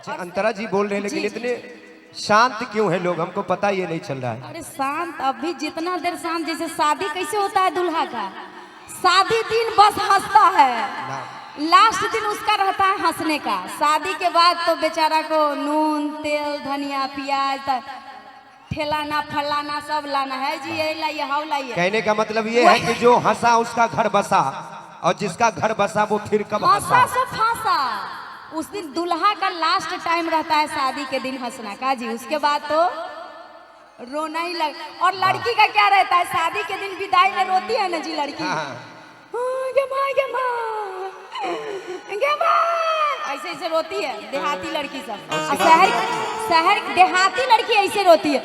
अच्छा अंतरा जी बोल रहे हैं लेकिन इतने शांत क्यों है लोग, हमको पता ये नहीं चल रहा है। अरे शांत अभी जितना देर शांत, जैसे शादी कैसे होता है दूल्हा का, शादी दिन बस हंसता है, लास्ट दिन उसका रहता है हंसने का। शादी के बाद तो बेचारा को नून तेल धनिया प्याज ठेलाना फलाना सब लाना है जी, ये लाइए हाउ लाइए। कहने का मतलब ये है कि जो हंसा उसका घर बसा और जिसका घर बसा वो फिर कब हंसा सो फांसा। उस दिन दूल्हा का लास्ट टाइम रहता है शादी के दिन हंसना का जी, उसके बाद तो रोना ही लग। और लड़की का क्या रहता है, शादी के दिन विदाई में रोती है ना जी लड़की, ऐसे ऐसे रोती है देहाती लड़की सब। शहर देहाती लड़की ऐसे रोती है,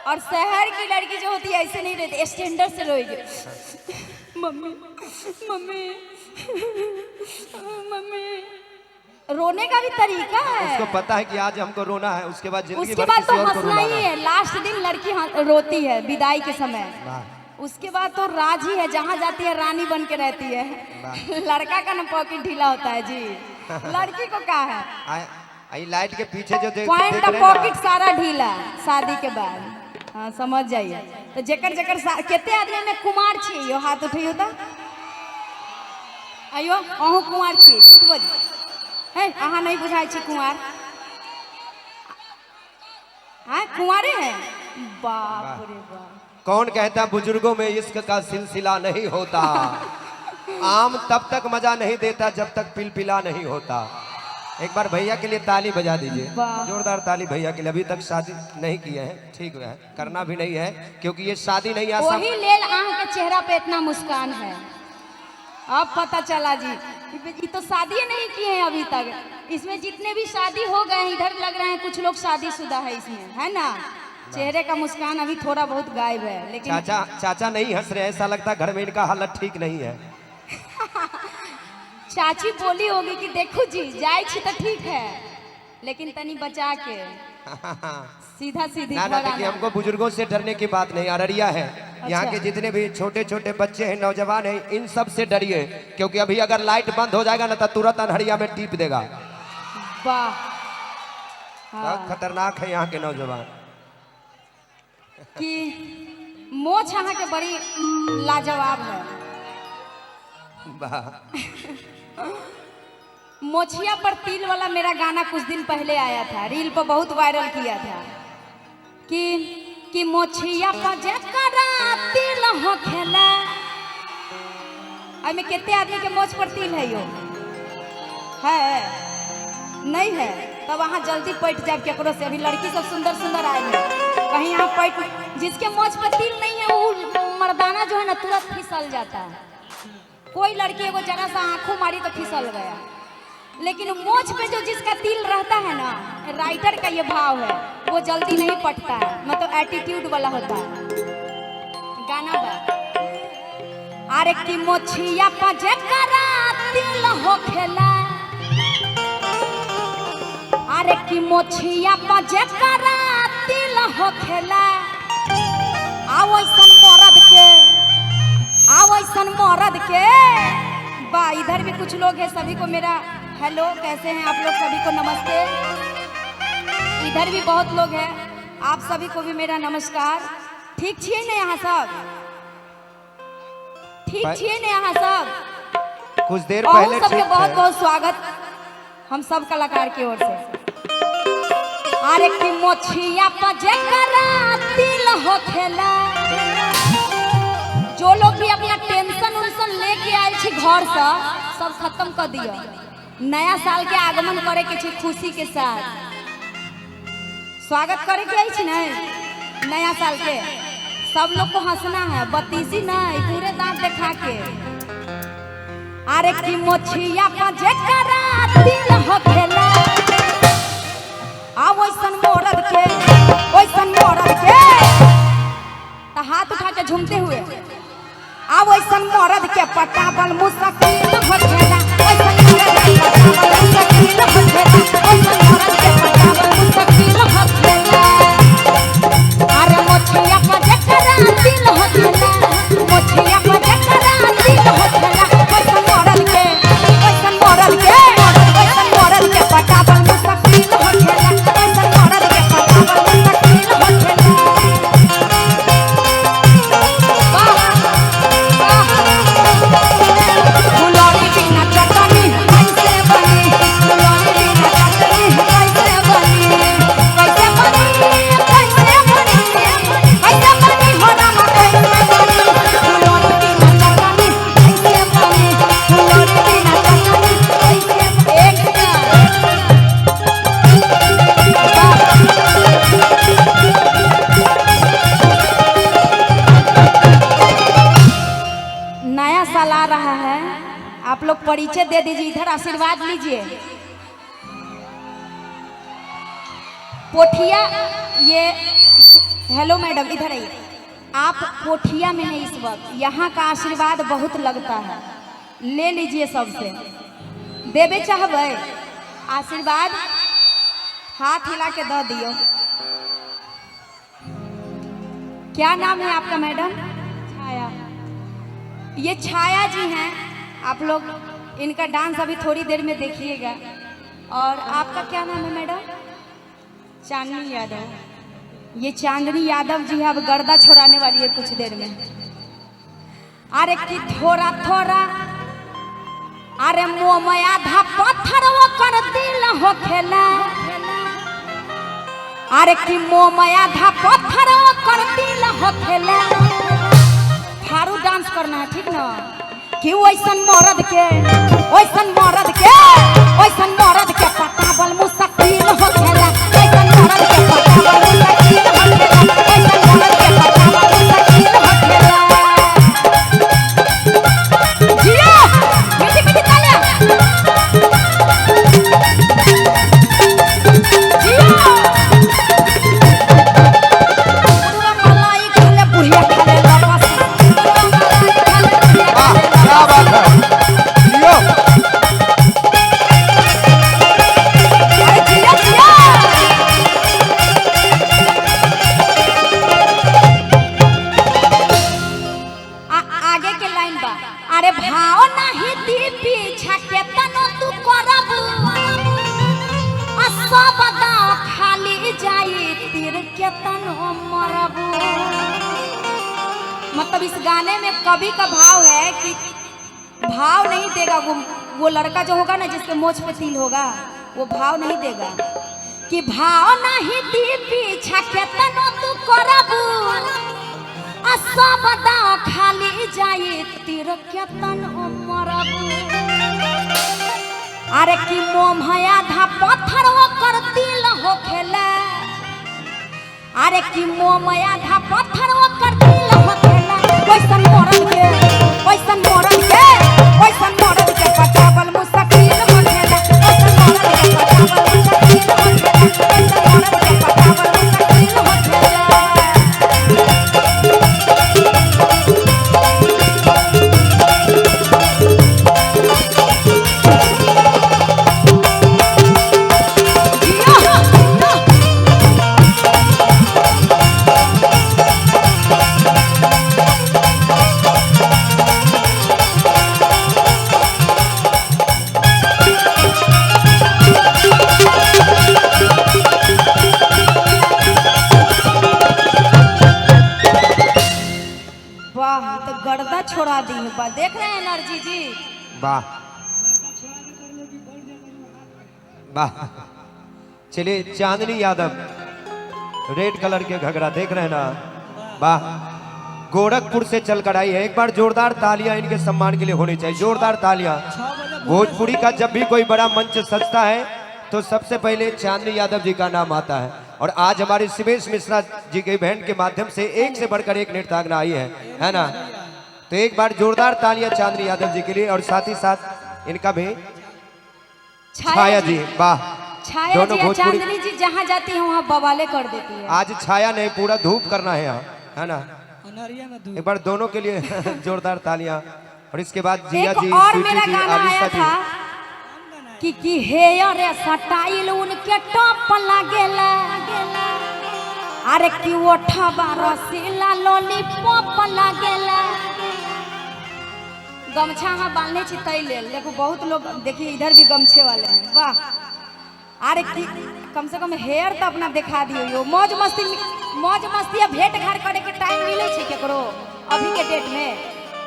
और शहर की लड़की जो होती है ऐसे नहीं रहती, स्टैंडर्ड से रोएगी, मम्मी मम्मी मम्मी। रोने का भी तरीका है, उसको पता है कि आज हमको रोना है, उसके बाद जिंदगी उसके भर बाद किसी तो और को हंसना ही रुलाना है। लास्ट दिन लड़की रोती है विदाई के समय, उसके बाद तो राजी है, जहाँ जाती है रानी बन के रहती है। लड़का का ना पॉकेट ढीला होता है जी, लड़की को क्या है लाइट के पीछे जो पॉइंट का पॉकेट सारा ढीला शादी के बाद। हाँ समझ जाइए। तो जेकर केते आदमी में कुमार छी, यो हाथ उठियो तो अयो अहू कुमार छी, झूठ बोली है, अहाँ नहीं बुझाई छी कुमार, हाँ कुमारे हैं। बाप रे बाप, कौन कहता बुजुर्गों में इश्क का सिलसिला नहीं होता, आम तब तक मजा नहीं देता जब तक पिलपिला नहीं होता। एक बार भैया के लिए ताली बजा दीजिए, जोरदार ताली भैया के लिए। अभी तक शादी नहीं किए हैं, ठीक है, करना भी नहीं है क्योंकि ये शादी नहीं आसान। वही लेल आँख के चेहरा पे इतना मुस्कान है, अब पता चला जी, ये तो शादी नहीं किए हैं अभी तक। इसमें जितने भी शादी हो गए हैं इधर लग रहे हैं कुछ लोग शादीशुदा है इसमें, है ना। चेहरे का मुस्कान अभी थोड़ा बहुत गायब है, लेकिन चाचा नहीं हंस रहे, ऐसा लगता है घर में इनका हालत ठीक नहीं है। चाची बोली होगी कि देखो जी जाए छी तो ठीक है, लेकिन तनी बचा के सीधा सीधी। ना देखिए, हमको बुजुर्गों से डरने की बात नहीं, अररिया है। अच्छा। यहाँ के जितने भी छोटे छोटे बच्चे हैं, नौजवान हैं, इन सब से डरिए, क्योंकि अभी अगर लाइट बंद हो जाएगा ना तो तुरंत अनहरिया में टीप देगा। वाह, बहुत खतरनाक है यहाँ के नौजवान। कि मोछ यहाँ के बड़ी लाजवाब है। मोछिया पर तिल वाला मेरा गाना कुछ दिन पहले आया था, रील पर बहुत वायरल किया था कि मोछिया पर जकरा तिल हो खेला। में कितने आदमी के मोछ पर तिल है, यो है नहीं है तब वहाँ जल्दी पैट जाए केकरो से। अभी लड़की सब सुंदर सुंदर आए हैं, कहीं यहाँ पैट, जिसके मोछ पर तिल नहीं है वो मर्दाना जो है ना तुरंत फिसल जाता है। कोई लड़की एगो जरा सा आंखों मारी तो फिसल गया, लेकिन मोछ पे जो जिसका तिल रहता है ना, राइटर का ये भाव है, वो जल्दी नहीं पटता है, मतलब एटीट्यूड वाला होता है। गाना बा अरे की मोछिया पर जकरा तिल हो खेला, अरे की मोछिया पर जकरा तिल हो खेला। आओ सन मरद के, आओ सन मरद के बा। इधर भी कुछ लोग हैं, सभी को मेरा हेलो, कैसे हैं आप लोग, सभी को नमस्ते। इधर भी बहुत लोग हैं, आप सभी को भी मेरा नमस्कार। ठीक छिए ना यहाँ सब, ठीक छिए ना यहाँ सब। कुछ देर पहले सबके बहुत बहुत स्वागत हम सब कलाकार की ओर से। अरे की मोछिया पर जकरा तिल हो खेला। जो लोग भी अपना टेंशन उन्सन लेके आए छी घर से, सब खत्म कर दिया। नया साल के आगमन करे के छी खुशी के साथ, स्वागत करे के आई छी नहीं नया साल के। सब लोग को हंसना है, बत्तीसी नहीं, पूरे दांत दिखा के। अरे की मोछिया पर जकरा तिल हो खेला। आ वैसन मरद के, वैसन मरद के तो हाथ उठा के झूमते हुए। आ वैसन मरद के पटावल मुश्किल हो खेला, वैसन मरद के पटावल मुश्किल हो खेला, वैसन मरद के पटावल मुश्किल हो खेला। अरे मोछिया पर जकरा तिल हो खेला, मोछिया पर जकरा तिल हो खेला, वैसन मरद के, वैसन मरद नया साल आ रहा है, आप लोग परिचय दे दीजिए, इधर आशीर्वाद लीजिए। पोठिया, ये हेलो मैडम इधर आइए। आप पोठिया में हैं इस वक्त, यहाँ का आशीर्वाद बहुत लगता है, ले लीजिए सबसे। देवे चाहबे आशीर्वाद, हाथ हिला के दे दियो। क्या नाम है आपका मैडम? छाया। ये छाया जी हैं, आप लोग इनका डांस अभी थोड़ी देर में देखिएगा। और आपका क्या नाम है मैडम? चांदनी यादव। ये चांदनी यादव जी है, अब गर्दा छोड़ाने वाली है कुछ देर में। अरे कि थोड़ा थोड़ा, अरे मोमया धा पत्थर वो कर दिल हो खेला। अरे कि मोमया धा पत्थर वो कर दिल हो खेला। थारू डांस करना है, ठीक ना? कि वैसन मर्द के, वैसन मर्द के, वैसन मर्द के पटावल मुश्किल हो खेला। वैसन मर्द के पटावल मुश्किल हो खेला। वैसन मर्द के पटावल मुश्किल हो खेला। जिया मीठी मीठी तालियां। जिया पूरा मलाई खाले बुढ़िया खाले लपस। क्या बात है जियो। अरे जिया जिया। आगे के लाइन बा। अरे भाव नहीं दी पीछा के तनो तू करब। सब दाव खाली जाई तीर के तनो मरब। मतलब इस गाने में कवि का भाव है कि भाव नहीं देगा वो लड़का जो होगा ना, जिसके मोछ पे तिल होगा, वो भाव नहीं देगा कि भाव नहीं दी पीछा के तनो तू करब। सब दाव खाली जाई तीर के तनो मरब। अरे कि मोमया धा पत्थर वो कर दिल हो खेला। अरे कि मोमया धा पत्थर वो कर दिल हो खेला। वैसन मर्द के, वैसन मर्द के, वैसन मर्द के पटावल मुश्किल हो खेला। वैसन मर्द के पटावल मुश्किल हो खेला। वैसन मर्द के पटावल मुश्किल हो खेला। वाह, तो गर्दा छोड़ा दी है बा। देख रहे हैं एनर्जी जी? वाह वाह। चलिए चांदनी यादव, रेड कलर के घघरा देख रहे हैं ना? वाह, गोरखपुर से चलकर आई है। एक बार जोरदार तालियां इनके सम्मान के लिए होनी चाहिए, जोरदार तालियां। भोजपुरी का जब भी कोई बड़ा मंच सजता है तो सबसे पहले चांदनी यादव जी का नाम आता है। और आज हमारे शिवेश मिश्रा जी के बैंड के माध्यम से एक से बढ़कर एक नृत्यांगना आई है ना? तो एक बार जोरदार तालियां चांदनी यादव जी के लिए, और साथ ही साथ इनका भी छाया जी। वाह, छाया दोनों जी, भोजपुरी। चांदनी जी जहाँ जाती है वहाँ बवाले कर देती है। आज छाया नहीं, पूरा धूप करना है यहाँ, है ना? एक बार दोनों के लिए जोरदार तालियां। और इसके बाद जिया एक जी, और स्वीटी मेरा जी, गाना आलिशा आया जी। था कि हेयर स्टाइल उनके टॉप लागेला। अरे कि ओठवा रसीला लॉलीपॉप लागेला। गमछा हाँ बांधने छी तै लेल। देखो बहुत लोग, देखिए इधर भी गमछे वाले हैं। वाह, अरे कि कम से कम हेयर तो अपना दिखा दियो। मौज मस्ती या भेंट घाट करे के टाइम मिले छे केकरो अभी के डेट में?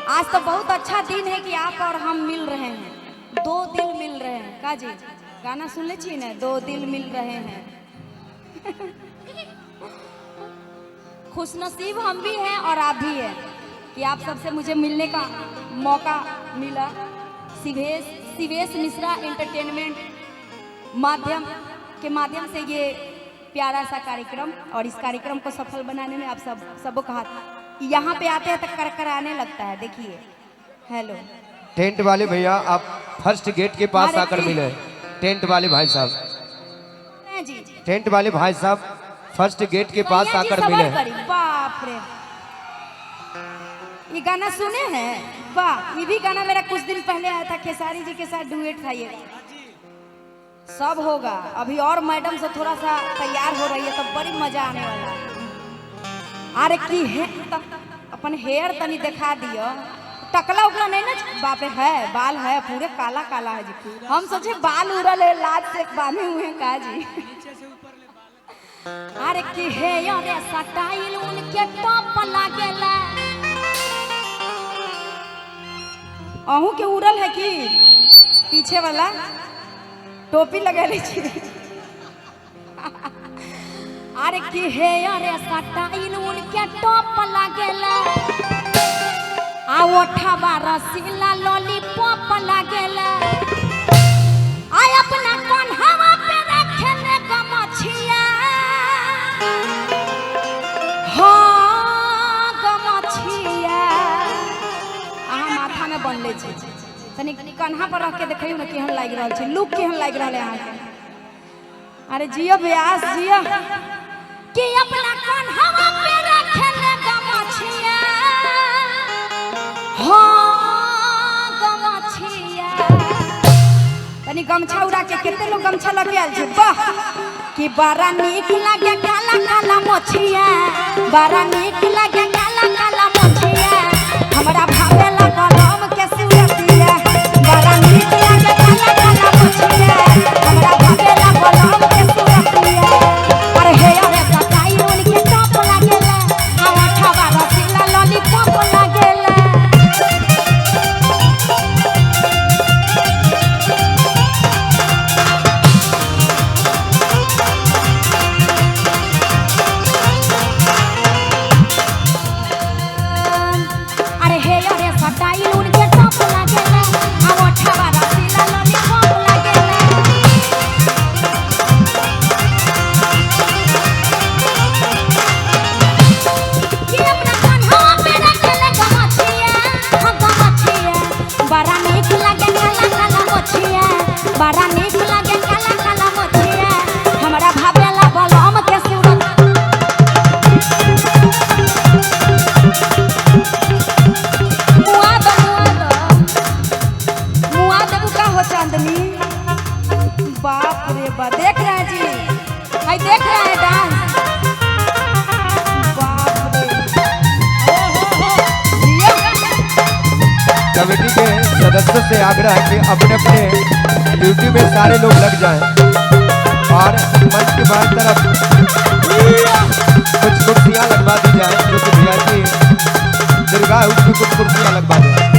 आज तो बहुत अच्छा दिन है कि आप और हम मिल रहे हैं। दो दिल मिल रहे हैं। का जी गाना सुन ले छी ना, दो दिल मिल रहे हैं। खुशनसीब हम भी हैं और आप भी हैं कि आप सबसे मुझे मिलने का मौका मिला। शिवेश मिश्रा एंटरटेनमेंट के माध्यम से ये प्यारा सा कार्यक्रम, और इस कार्यक्रम को सफल बनाने में आप सबको कहा। यहाँ पे आते हैं तो कर आने लगता है। देखिए हेलो। टेंट वाले भैया आप फर्स्ट गेट के पास अरे आकर जी। मिले। टेंट वाले भाई साहब, हैं जी। टेंट वाले भाई साहब फर्स्ट गेट के पास भैया जी, आकर सबर मिले। करी। बाप रे, ये गाना सुने हैं? वाह, ये भी गाना मेरा कुछ दिन पहले आया था, खेसारी जी के साथ डुएट था ये। सब होगा अभी, और मैडम से थोड़ा सा तैयार हो रही है तो बड़ी मजा आने वाला है। अरे की है अपन हेयर तनी दिखा दियो, टकला उकला नहीं ना? बाप रे, है बाल है पूरे काला काला है जी। हम सोचे बाल उड़ल है, लाज से बांधे हुए हैं का जी। अरे की है यार स्टाइल उनके टॉप लागेला। अहू के उड़ल है कि पीछे वाला टोपी लगा लीजिए। अरे की है यार स्टाइल उनके टॉप लागेला। आ ओठा रसीला लॉलीपॉप लागेला। आय अपना कन्हवा पे रखने गमछिया। हाँ गमछिया आ माथा में बनले छै, तनी कन्हा पर रख के देखियो ना केहन लाग रहल छै, लुक केहन लाग रहल है अहाँ के। अरे जियो व्यास जियो कि अपना कन्हवा पे रखने गमछिया। हाँ गमछिया, तनी गमछा उड़ा के केते लोग गमछा लगे आल छै। वाह कि बड़ा नीक लागे काला काला मोछिया। बड़ा नीक लागे काला काला मोछिया। हमरा भावे लागल हम के सुरतिया। बड़ा नीक लागे काला काला मोछिया। हमरा भावे लागल हम के सुरतिया। अरे हे अरे सताई रोल के टॉप लागेला। आ ओठवा रसीला लॉलीपॉप लागेला। अरे हे अरे सटाई उनके टॉप लागेला। आ ओठवा रसीला लॉलीपॉप लागेला। कि अपना कन्हवा पे रखले गमछिया। हाँ गमछिया, बड़ा नीक लागे काला काला मोछिया। बड़ा नीक लागे काला काला मोछिया। हमरा भावे लागल हम के सूरत। मुआ दो मुआ दो का हो चांदनी। बाप रे बाप, देख रहे हैं जी, भाई देख रहे हैं डांस। बाप रे, ओ हो, जियो। कमेटी के सदस्यों से आग्रह है कि अपने अपने ड्यूटी में सारे लोग लग जाएं और मंच के बाहर तरफ कुछ कुर्सियां लगवा दी जाए, जो कि भैया जी दीर्घा उसकी कुछ कुर्सियां लगवा दें।